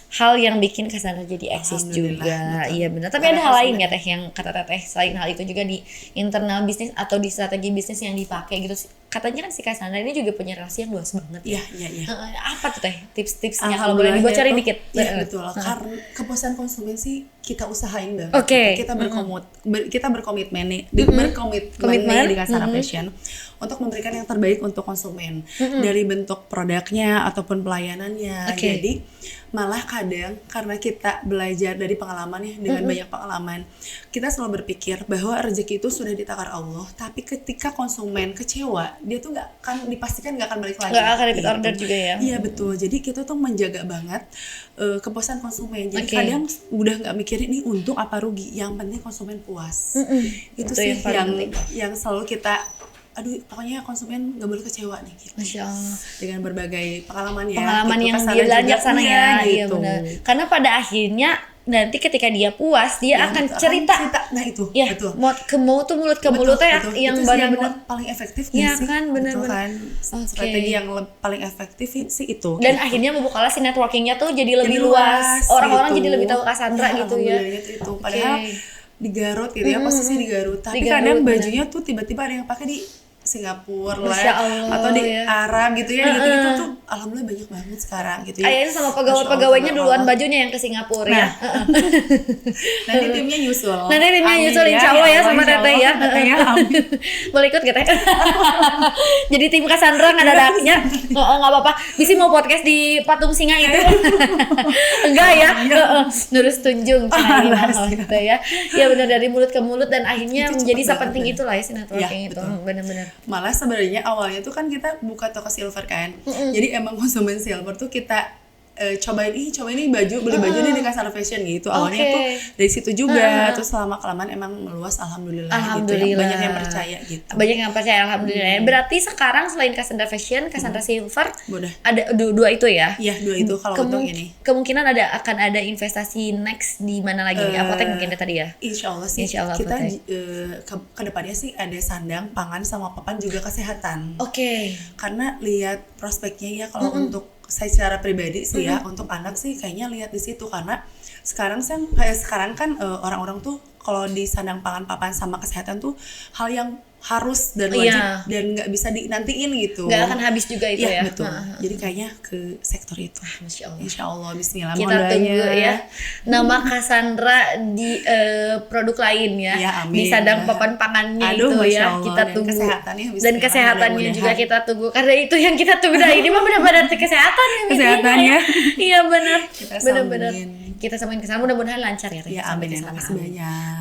Speaker 2: hal yang bikin Cassandra jadi eksis
Speaker 1: Alhamdulillah,
Speaker 2: juga.
Speaker 1: betul.
Speaker 2: Iya benar. Tapi
Speaker 1: Karena
Speaker 2: ada hal lain
Speaker 1: konsumen-
Speaker 2: ya Teh yang kata Teteh selain hal itu juga di internal bisnis atau di strategi bisnis yang dipakai gitu. Katanya kan si Cassandra ini juga punya relasi yang luas banget ya.
Speaker 1: Iya, iya.
Speaker 2: Apa tuh Teh tips-tipsnya kalau boleh
Speaker 1: Alhamdulillah
Speaker 2: dibocorin
Speaker 1: ya,
Speaker 2: dikit?
Speaker 1: Iya betul. Karena kepuasan konsumen sih kita usahain banget.
Speaker 2: Oke.
Speaker 1: Kita berkomitmen nih, berkomitmen dengan Kasara Fashion untuk memberikan yang terbaik untuk konsumen dari bentuk produknya ataupun pelayanannya. Jadi malah kadang karena kita belajar dari pengalaman ya, dengan banyak pengalaman, kita selalu berpikir bahwa rezeki itu sudah ditakar Allah, tapi ketika konsumen kecewa, dia tuh dipastikan nggak akan balik lagi.
Speaker 2: Nggak akan repeat order juga ya.
Speaker 1: Iya betul. Jadi kita tuh menjaga banget kepuasan konsumen. Jadi kadang udah nggak mikirin ini untung apa rugi, yang penting konsumen puas. Itu sih yang selalu kita, pokoknya konsumen nggak boleh kecewa nih gitu.
Speaker 2: Masya Allah.
Speaker 1: Dengan berbagai pengalaman ya.
Speaker 2: Pengalaman
Speaker 1: gitu,
Speaker 2: yang dia belanja sana ya. Iya
Speaker 1: gitu.
Speaker 2: benar. Karena pada akhirnya nanti ketika dia puas, dia akan cerita.
Speaker 1: Nah itu,
Speaker 2: ya,
Speaker 1: betul.
Speaker 2: Mulut ke mulut yang benar-benar
Speaker 1: paling efektif
Speaker 2: ya
Speaker 1: sih?
Speaker 2: kan, benar-benar.
Speaker 1: Strategi yang paling efektif sih itu.
Speaker 2: Dan akhirnya membukalah si networkingnya tuh jadi lebih luas. Orang-orang
Speaker 1: gitu.
Speaker 2: jadi lebih tahu Cassandra gitu ya.
Speaker 1: Itu. Padahal di Garut gitu ya, posisi di Garut. Tapi kadang bajunya tuh tiba-tiba ada yang pakai di Singapura lah, atau di Arab gitu ya, gitu tuh alhamdulillah banyak banget sekarang gitu ya.
Speaker 2: Kayaknya sama pegawai-pegawainya duluan bajunya yang ke Singapura ya.
Speaker 1: Nanti timnya nyusul.
Speaker 2: Insya Allah ya sama Teteh ya. Boleh ikut gak Teh? Jadi tim Cassandra ngadadaknya. Nggak apa-apa. Bisa mau podcast di Patung Singa itu? Enggak ya? Nurus Tunjung gitu ya. Ya benar, dari mulut ke mulut dan akhirnya menjadi sepenting itulah ya si networking itu. Benar-benar.
Speaker 1: Malah sebenarnya awalnya tuh kan kita buka toko silver kan, jadi emang konsumen silver tuh kita cobain beli baju nih di Kasara Fashion gitu. Awalnya tuh dari situ juga, terus lama kelamaan emang meluas alhamdulillah. Gitu ya. Banyak yang percaya gitu.
Speaker 2: Banyak yang percaya alhamdulillah. Berarti sekarang selain Cassandra Fashion, Cassandra Silver, ada dua itu ya?
Speaker 1: Iya, dua itu kalau untuk ini.
Speaker 2: Kemungkinan akan ada investasi next di mana lagi? Apotek mungkin tadi ya?
Speaker 1: Insya Allah sih. Kita ke depannya sih ada sandang, pangan sama papan juga kesehatan. Karena lihat prospeknya ya kalau untuk saya secara pribadi sih ya, untuk anak sih kayaknya lihat di situ, karena sekarang kan orang-orang tuh kalau di sandang pangan papan sama kesehatan tuh hal yang harus dan wajib dan nggak bisa dinantiin gitu.
Speaker 2: Nggak akan habis juga itu ya.
Speaker 1: Betul. Jadi kayaknya ke sektor itu.
Speaker 2: Masya Allah.
Speaker 1: Insya Allah, Bismillah.
Speaker 2: Kita tunggu ya nama Cassandra di produk lain ya.
Speaker 1: Amin.
Speaker 2: Di sandang papan pangannya itu ya.
Speaker 1: Allah.
Speaker 2: Kita tunggu.
Speaker 1: Dan
Speaker 2: kesehatannya juga kita tunggu. Karena itu yang kita tunggu. Nah ini mah benar-benar kesehatan ya.
Speaker 1: Kesehatannya.
Speaker 2: Iya benar.
Speaker 1: Benar-benar.
Speaker 2: Kita samain kesana, mudah-mudahan lancar ya.
Speaker 1: Ya amin.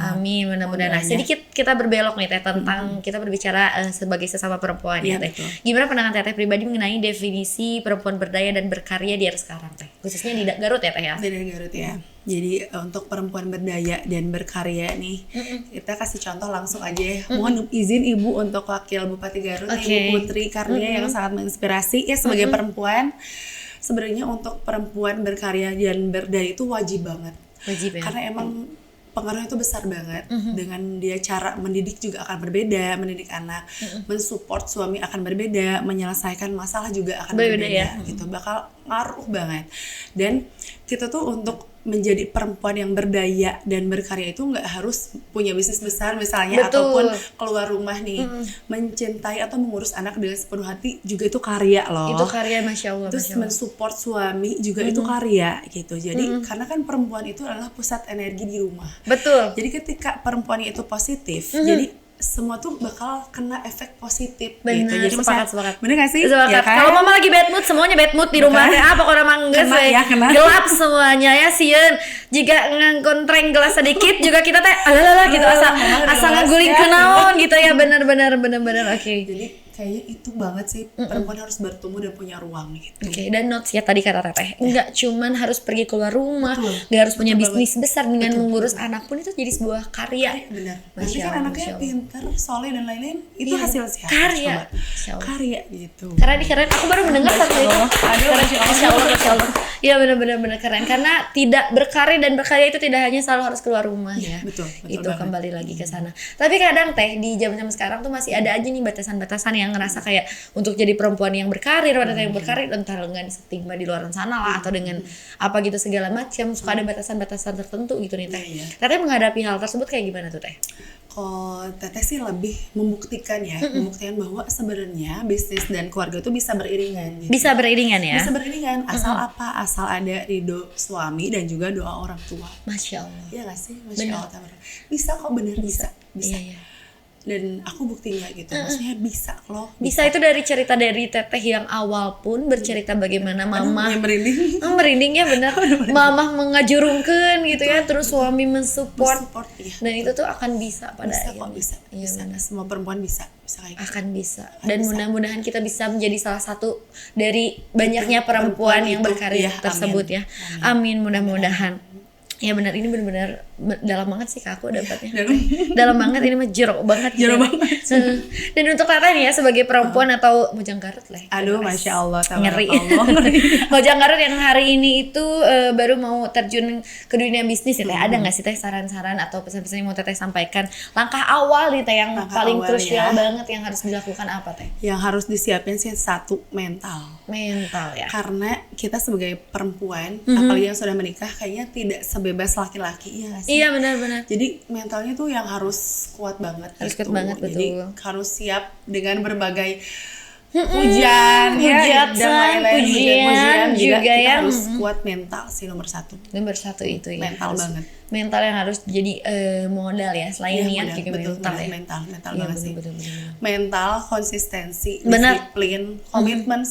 Speaker 2: Amin, mudah-mudahan. Nah, sedikit kita berbelok nih Teh tentang kita berbicara sebagai sesama perempuan ya Teh. Gimana pandangan Teteh pribadi mengenai definisi perempuan berdaya dan berkarya di era sekarang Teh? Khususnya di Garut ya Teh ya?
Speaker 1: Di Garut ya. Jadi untuk perempuan berdaya dan berkarya nih, kita kasih contoh langsung aja ya. Mohon izin Ibu untuk Wakil Bupati Garut, Ibu Putri Karnia yang sangat menginspirasi ya sebagai perempuan. Sebenarnya untuk perempuan berkarya dan berdaya itu wajib banget.
Speaker 2: Wajib ya.
Speaker 1: Karena emang pengaruhnya itu besar banget. Dengan dia cara mendidik juga akan berbeda, mendidik anak, mensupport suami akan berbeda, menyelesaikan masalah juga akan berbeda ya. Gitu. Bakal ngaruh banget. Dan kita tuh untuk menjadi perempuan yang berdaya dan berkarya itu nggak harus punya bisnis besar misalnya.
Speaker 2: Betul.
Speaker 1: Ataupun keluar rumah nih, mencintai atau mengurus anak dengan sepenuh hati juga itu karya loh.
Speaker 2: Itu karya, Masya Allah.
Speaker 1: Terus mensupport suami juga itu karya gitu. Jadi karena kan perempuan itu adalah pusat energi di rumah.
Speaker 2: Betul.
Speaker 1: Jadi ketika perempuannya itu positif, jadi semua tuh bakal kena efek positif.
Speaker 2: Bener,
Speaker 1: gitu. Jadi
Speaker 2: sepakat.
Speaker 1: Bener gak sih?
Speaker 2: Sepakat. Ya kan? Kalau mama lagi bad mood, semuanya bad mood di rumah teh apa kalau emang geus gelap semuanya ya sieun. Jika ngangkontreng gelas sedikit juga kita teh alah gitu asa ngaguling ke naon gitu ya. Bener oke.
Speaker 1: Jadi kayaknya itu banget sih, perempuan harus bertumbuh dan punya ruang gitu.
Speaker 2: Dan notes ya tadi kata Teteh, enggak cuman harus pergi keluar rumah, enggak harus punya bisnis besar, dengan mengurus anak pun itu jadi sebuah karya.
Speaker 1: Benar. Nanti kan anaknya pinter, soleh dan lain-lain, itu hasil siapa? Karya gitu.
Speaker 2: Keren. Aku baru mendengar satu itu. Masya Allah. Iya benar keren. Karena tidak berkarya dan berkarya itu tidak hanya selalu harus keluar rumah ya.
Speaker 1: Betul
Speaker 2: itu banget. Kembali lagi ke sana. Tapi kadang Teh di zaman sekarang tuh masih ada aja nih batasan-batasan yang yang ngerasa kayak untuk jadi perempuan yang berkarir, wanita yang berkarir, entar dengan stigma di luar sana lah atau dengan apa gitu segala macam, suka ada batasan-batasan tertentu gitu nih Teh. Teteh menghadapi hal tersebut kayak gimana tuh Teh?
Speaker 1: Kalau Teteh sih lebih membuktikan ya, membuktikan bahwa sebenarnya bisnis dan keluarga itu bisa beriringan. Gitu.
Speaker 2: Bisa beriringan ya?
Speaker 1: Bisa beriringan, asal apa? Asal ada ridho suami dan juga doa orang tua.
Speaker 2: Masya Allah.
Speaker 1: Iya gak sih? Masya Allah. Bisa kok, bener bisa.
Speaker 2: Iya.
Speaker 1: Dan aku buktinya gitu, maksudnya bisa loh.
Speaker 2: Bisa itu dari cerita dari Teteh yang awal pun bercerita bagaimana mama merinding ya benar. Mama mengajurungkan gitu ya, terus suami mensupport.
Speaker 1: Iya,
Speaker 2: dan itu tuh akan bisa pada akhirnya.
Speaker 1: Bisa.
Speaker 2: Benar.
Speaker 1: Semua perempuan bisa kayak gitu.
Speaker 2: Akan bisa. Dan mudah-mudahan kita bisa menjadi salah satu dari banyaknya perempuan yang berkarir tersebut ya. Amin, mudah-mudahan. Ya benar, ini benar-benar dalam banget sih Kak aku dapatnya. Dalam banget, ini mah jerok banget. Dan untuk Teteh nih ya sebagai perempuan atau Mojang Garut lah.
Speaker 1: Aduh, Masya Allah,
Speaker 2: ngeri. Mojang Garut yang hari ini itu baru mau terjun ke dunia bisnis ya Teh. Ada nggak sih Teh saran-saran atau pesan-pesan yang mau Teteh sampaikan? Langkah awal nih Teh yang paling krusial banget yang harus dilakukan apa Teh?
Speaker 1: Yang harus disiapin sih satu, mental
Speaker 2: ya.
Speaker 1: Karena kita sebagai perempuan, apalagi yang sudah menikah, kayaknya tidak bebas laki-laki ya sih.
Speaker 2: Iya benar.
Speaker 1: Jadi mentalnya tuh yang harus kuat banget.
Speaker 2: Harus kuat banget, betul.
Speaker 1: Jadi harus siap dengan berbagai hujan juga kita harus kuat mental sih nomor satu itu ya. Mental banget.
Speaker 2: Mental yang harus jadi modal ya selain niat juga mental ya.
Speaker 1: Mental banget sih. Betul. Mental, konsistensi,
Speaker 2: bener.
Speaker 1: disiplin, komitmen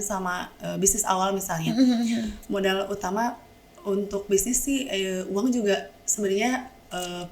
Speaker 1: sama bisnis awal misalnya. Modal utama untuk bisnis sih uang juga sebenarnya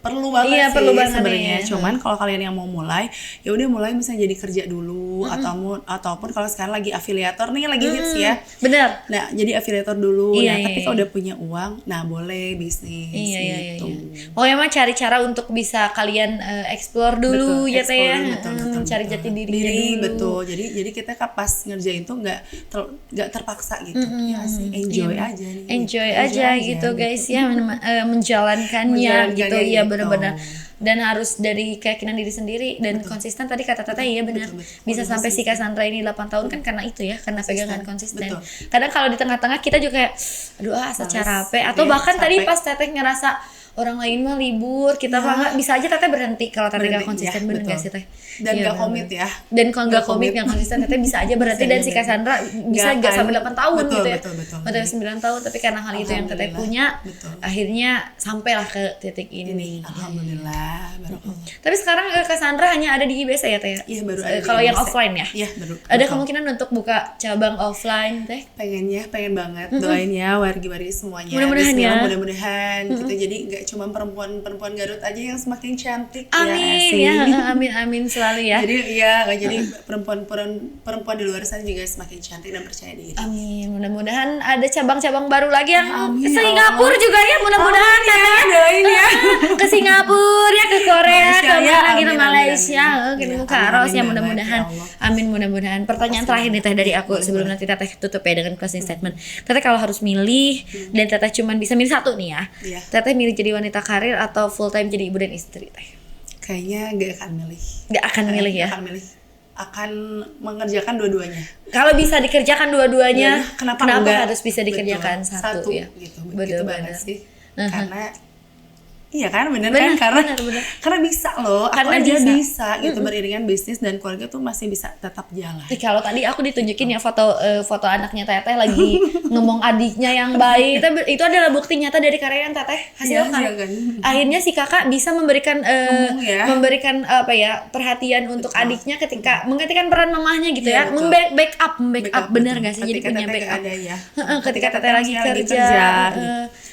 Speaker 1: perlu banget sebenarnya. Cuman kalau kalian yang mau mulai, ya udah mulai misalnya jadi kerja dulu ataupun kalau sekarang lagi afiliator nih lagi hits ya.
Speaker 2: Benar.
Speaker 1: Nah, jadi afiliator dulu. Tapi kalau udah punya uang, nah boleh bisnis gitu.
Speaker 2: Pokoknya mah cari cara untuk bisa kalian explore dulu ya Teh ya. Mencari jati diri dulu.
Speaker 1: Betul. Jadi kita pas ngerjain tuh nggak terpaksa gitu. Ya sih, enjoy aja nih.
Speaker 2: Enjoy aja gitu guys ya, menjalankannya gitu. Iya benar-benar. Dan harus dari keyakinan diri sendiri dan konsisten. Tadi kata Teteh iya benar. Bisa sampai si Cassandra ini 8 tahun kan karena itu ya, karena pegangan konsisten. Kadang kalau di tengah-tengah kita juga kayak aduh asa capek atau bahkan tadi pas Teteh ngerasa orang lain mah libur, kita mah nggak bisa aja Teteh berhenti kalau Teteh nggak konsisten, bener nggak sih Teh?
Speaker 1: Dan nggak komit ya.
Speaker 2: Dan kalau nggak komit nggak konsisten Teteh bisa aja berhenti dan si Cassandra bisa nggak sampai 8 tahun gitu ya. Betul. 9 tahun tapi karena hal itu yang Teteh punya, akhirnya sampailah ke titik ini.
Speaker 1: Alhamdulillah.
Speaker 2: Tapi sekarang Cassandra hanya ada di IBC ya Teh?
Speaker 1: Iya baru ada.
Speaker 2: Kalau yang offline ya?
Speaker 1: Iya baru.
Speaker 2: Ada kemungkinan untuk buka cabang offline Teh?
Speaker 1: Pengen banget. Doain ya wargi-wargi semuanya. Mudah-mudahan gitu. Jadi nggak cuma perempuan Garut aja yang semakin cantik. Amin selalu ya. Jadi perempuan di luar sana juga semakin cantik dan percaya diri.
Speaker 2: Amin. Mudah-mudahan ada cabang-cabang baru lagi yang ke Singapura juga ya. Mudah-mudahan
Speaker 1: doain ya.
Speaker 2: Ke Singapura ya, ke Korea, ke mana gitu, Malaysia, ke Karos ya mudah-mudahan. Amin mudah-mudahan. Pertanyaan terakhir nih Teh dari aku sebelum nanti Teteh tutup ya dengan closing statement. Teteh kalau harus milih dan Teteh cuma bisa milih satu nih ya. Teteh milih jadi wanita karir atau full time jadi ibu dan istri Teh?
Speaker 1: Kayaknya gak akan milih ya. Akan mengerjakan dua-duanya.
Speaker 2: Kalau bisa dikerjakan dua-duanya, kenapa harus bisa dikerjakan satu ya?
Speaker 1: Gitu. Begitu banget sih. Karena iya kan bener kan karena bisa loh, karena aja bisa gitu beriringan bisnis dan keluarga tuh masih bisa tetap jalan.
Speaker 2: Kalau tadi aku ditunjukin ya foto anaknya Teteh lagi ngomong adiknya yang baik, itu adalah bukti nyata dari karya yang Teteh hasilkan. Kan? Akhirnya si kakak bisa memberikan apa ya perhatian untuk adiknya ketika menggantikan peran mamahnya gitu ya, backup bener gak sih? Jadi punya backup. Ketika Teteh lagi kerja.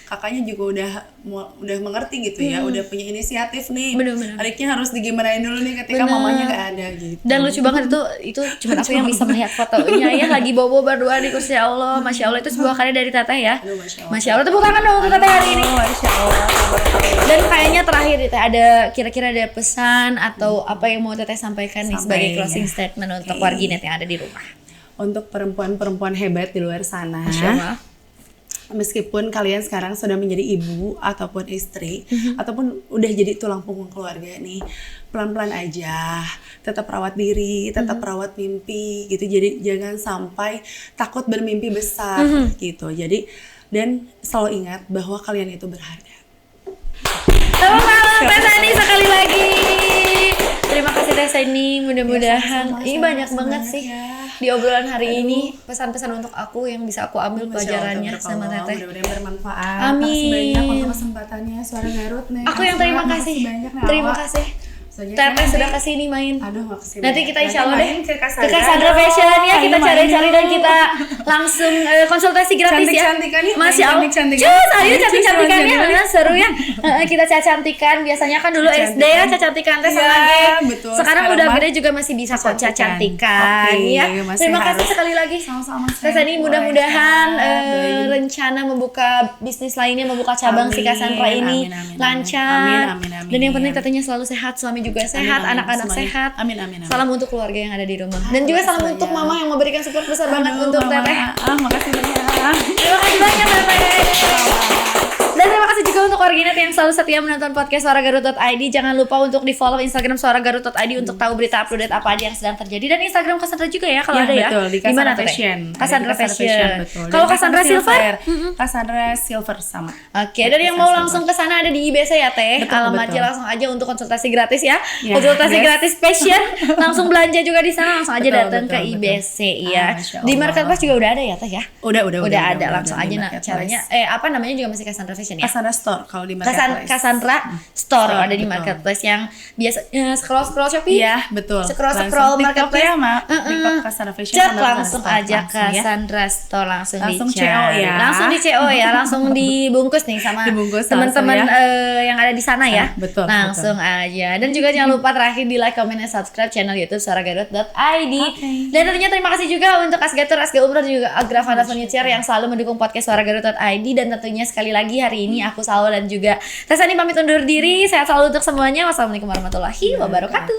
Speaker 1: Kakaknya juga udah mengerti gitu ya, udah punya inisiatif nih. Bener. Adiknya harus digimanain dulu nih ketika mamanya nggak ada gitu.
Speaker 2: Dan lucu banget itu cuma aku yang bisa melihat fotonya ya lagi bobo berdua di kursi Allah. Masya Allah itu sebuah karya dari Teteh ya. Masya Allah, tepuk tangan dong untuk Teteh hari ini. Masya Allah. Dan kayaknya terakhir Teteh ada kira-kira ada pesan atau apa yang mau Teteh sampaikan nih sebagai closing statement untuk warginet yang ada di rumah.
Speaker 1: Untuk perempuan-perempuan hebat di luar sana.
Speaker 2: Masya Allah.
Speaker 1: meskipun kalian sekarang sudah menjadi ibu ataupun istri ataupun udah jadi tulang punggung keluarga nih, pelan-pelan aja, tetap rawat diri, tetap rawat mimpi gitu. Jadi jangan sampai takut bermimpi besar gitu. Jadi dan selalu ingat bahwa kalian itu berharga.
Speaker 2: Tepuk tangan Teh Sani sekali lagi. Terima kasih Teh Sani, mudah-mudahan ini banyak banget sih di obrolan hari ini pesan-pesan untuk aku yang bisa aku ambil pelajarannya sama Teteh.
Speaker 1: Mudah-mudahan bermanfaat.
Speaker 2: Amin.
Speaker 1: Makasih banyak untuk kesempatannya Suara Garut nih.
Speaker 2: Aku yang terima kasih. Terima kasih. Teteh sudah kesini main.
Speaker 1: Aduh, makasih.
Speaker 2: Nanti kita insya Allah deh
Speaker 1: ke
Speaker 2: ke Cassandra Fashion ya, kita cari-cari dan kita langsung konsultasi gratis ya.
Speaker 1: Cantik-cantikan nih,
Speaker 2: Masya Allah.
Speaker 1: cantik-cantikan.
Speaker 2: Cus, ayo cantik-cantikannya seru ya. Kita cantikan biasanya kan dulu SD ya cantikan teh sama geng.
Speaker 1: Betul.
Speaker 2: Sekarang udah gede juga masih bisa kok cantikan ya. Terima kasih sekali lagi.
Speaker 1: Sama-sama.
Speaker 2: Teh Sani, mudah-mudahan rencana membuka bisnis lainnya, membuka cabang si Cassandra ini lancar. Dan yang penting tetehnya selalu sehat, suami juga sehat, anak-anak sehat.
Speaker 1: Amin.
Speaker 2: Salam untuk keluarga yang ada di rumah. Dan juga salam untuk mama yang memberikan support besar banget untuk Teteh.
Speaker 1: Makasih banyak.
Speaker 2: Terima kasih banyak Teteh. Dan terima kasih juga untuk Warganet yang selalu setia menonton podcast suaragarut.id. Jangan lupa untuk di follow Instagram suaragarut.id untuk tahu berita update apa aja yang sedang terjadi. Dan Instagram Cassandra juga ya kalau ada ya.
Speaker 1: Betul, di
Speaker 2: Gimana
Speaker 1: Cassandra Fashion.
Speaker 2: Cassandra Fashion.
Speaker 1: Betul.
Speaker 2: Kalau Cassandra Silver?
Speaker 1: Cassandra Silver sama.
Speaker 2: Oke, dan yang mau langsung ke sana ada di IBC ya Teh. Alamatnya langsung aja untuk konsultasi gratis ya. Konsultasi gratis fashion. Langsung belanja juga di sana, langsung aja datang ke IBC ya. Di Marketplace juga udah ada ya Teh ya?
Speaker 1: Udah
Speaker 2: ada langsung aja caranya. Apa namanya juga masih Cassandra Fashion ya?
Speaker 1: Cassandra Store kalau di Marketplace.
Speaker 2: Cassandra Store ada di Marketplace yang biasa scroll Shopee.
Speaker 1: Iya, betul.
Speaker 2: Scroll Marketplace.
Speaker 1: TikTok Cassandra Fashion.
Speaker 2: Cek langsung aja Cassandra Store langsung
Speaker 1: CO
Speaker 2: dicari.
Speaker 1: ya.
Speaker 2: Langsung di CO ya, langsung dibungkus nih sama teman-teman yang ada di sana ya.
Speaker 1: Betul.
Speaker 2: Langsung aja. Dan juga jangan lupa terakhir di like, comment, dan subscribe channel YouTube suaragarut.id. Dan tentunya terima kasih juga untuk Asgatur, Asga Umroh dan juga Agrafana Furniture yang selalu mendukung podcast suaragarut.id. Dan tentunya sekali lagi hari ini aku Salwa dan juga Teh Sani pamit undur diri. Sehat selalu untuk semuanya. Wassalamualaikum warahmatullahi wabarakatuh.